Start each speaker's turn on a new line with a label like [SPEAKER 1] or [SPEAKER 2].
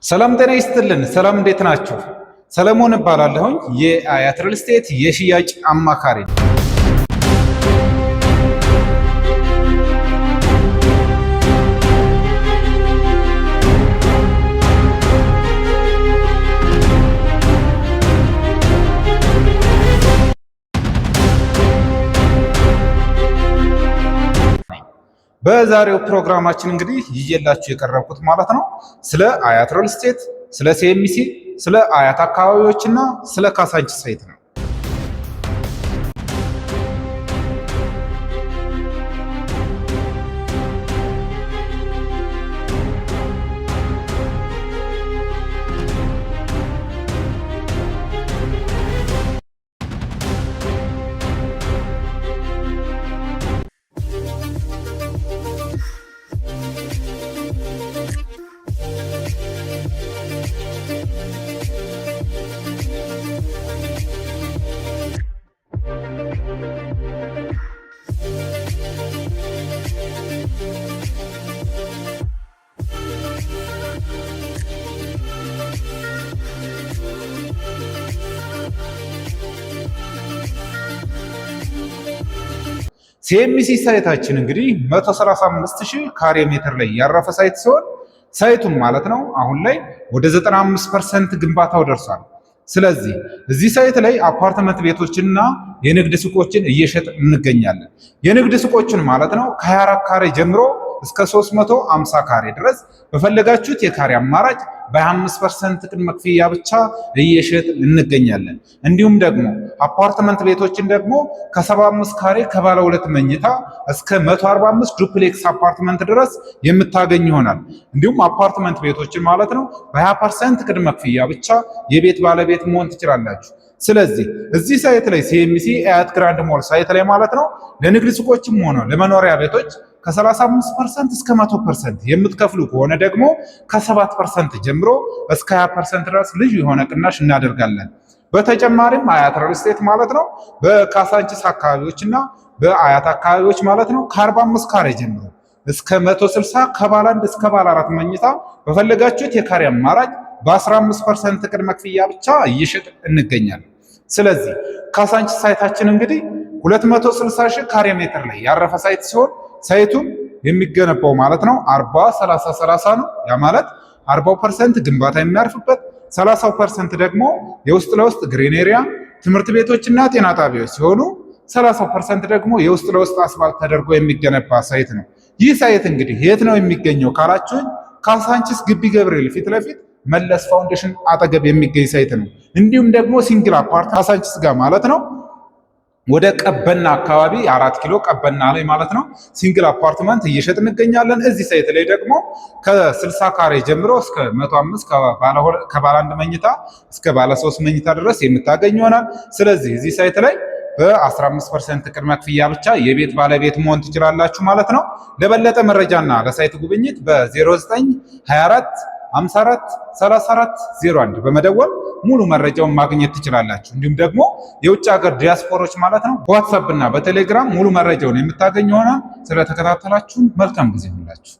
[SPEAKER 1] ሰላም ጤና ይስጥልን። ሰላም እንዴት ናችሁ? ሰለሞን እባላለሁኝ የአያት ሪል ስቴት የሽያጭ አማካሪ ነው። በዛሬው ፕሮግራማችን እንግዲህ ይዤላችሁ የቀረብኩት ማለት ነው ስለ አያት ሪል ስቴት፣ ስለ ሲኤምሲ፣ ስለ አያት አካባቢዎችና ስለ ካሳንቺስ ሳይት ነው። ሲኤምሲ ሳይታችን እንግዲህ 135,000 ካሬ ሜትር ላይ ያረፈ ሳይት ሲሆን ሳይቱም ማለት ነው አሁን ላይ ወደ 95% ግንባታው ደርሷል። ስለዚህ እዚህ ሳይት ላይ አፓርትመንት ቤቶችንና የንግድ ሱቆችን እየሸጥ እንገኛለን። የንግድ ሱቆችን ማለት ነው ከ24 ካሬ ጀምሮ እስከ 350 ካሬ ድረስ በፈለጋችሁት የካሬ አማራጭ በ25% ቅድመ ክፍያ ብቻ እየሸጥ እንገኛለን። እንዲሁም ደግሞ አፓርትመንት ቤቶችን ደግሞ ከ75 ካሬ ከባለ 2 መኝታ እስከ 145 ዱፕሌክስ አፓርትመንት ድረስ የምታገኝ ይሆናል። እንዲሁም አፓርትመንት ቤቶችን ማለት ነው በ20% ቅድመ ክፍያ ብቻ የቤት ባለቤት መሆን ትችላላችሁ። ስለዚህ እዚህ ሳይት ላይ ሲኤምሲ አያት ግራንድ ሞል ሳይት ላይ ማለት ነው ለንግድ ሱቆችም ሆነ ለመኖሪያ ቤቶች ከ35% እስከ 100% የምትከፍሉ ከሆነ ደግሞ ከ7% ጀምሮ እስከ 20% ድረስ ልዩ የሆነ ቅናሽ እናደርጋለን። በተጨማሪም አያት ሪል ስቴት ማለት ነው በካሳንቺስ አካባቢዎችና በአያት አካባቢዎች ማለት ነው ከ45 ካሬ ጀምሮ እስከ 160 ከባለ 1 እስከ ባለ 4 መኝታ በፈለጋችሁት የካሬ አማራጭ በ15% ቅድመ ክፍያ ብቻ እየሸጥ እንገኛለን። ስለዚህ ካሳንቺስ ሳይታችን እንግዲህ 260,000 ካሬ ሜትር ላይ ያረፈ ሳይት ሲሆን ሳይቱም የሚገነባው ማለት ነው 40-30-30 ነው። ያ ማለት 40% ግንባታ የሚያርፍበት 30% ደግሞ የውስጥ ለውስጥ ግሪን ኤሪያ ትምህርት ቤቶችና ጤና ጣቢያዎች ሲሆኑ 30% ደግሞ የውስጥ ለውስጥ አስፋልት ተደርጎ የሚገነባ ሳይት ነው። ይህ ሳይት እንግዲህ የት ነው የሚገኘው ካላችሁኝ ካሳንቺስ ግቢ ገብርኤል ፊት ለፊት መለስ ፋውንዴሽን አጠገብ የሚገኝ ሳይት ነው። እንዲሁም ደግሞ ሲንግል አፓርት ካሳንቺስ ጋር ማለት ነው ወደ ቀበና አካባቢ 4 ኪሎ ቀበና ላይ ማለት ነው ሲንግል አፓርትመንት እየሸጥ እንገኛለን። እዚህ ሳይት ላይ ደግሞ ከ60 ካሬ ጀምሮ እስከ 105 ከባለ 1 መኝታ እስከ ባለ 3 መኝታ ድረስ የምታገኙ ይሆናል። ስለዚህ እዚህ ሳይት ላይ በ15% ቅድመ ክፍያ ብቻ የቤት ባለቤት መሆን ትችላላችሁ ማለት ነው። ለበለጠ መረጃና ለሳይት ጉብኝት በ0924 54 34 01 በመደወል ሙሉ መረጃውን ማግኘት ትችላላችሁ። እንዲሁም ደግሞ የውጭ ሀገር ዲያስፖሮች ማለት ነው በዋትስአፕ እና በቴሌግራም ሙሉ መረጃውን የምታገኙ ይሆናል። ስለተከታተላችሁን መልካም ጊዜ ሁላችሁ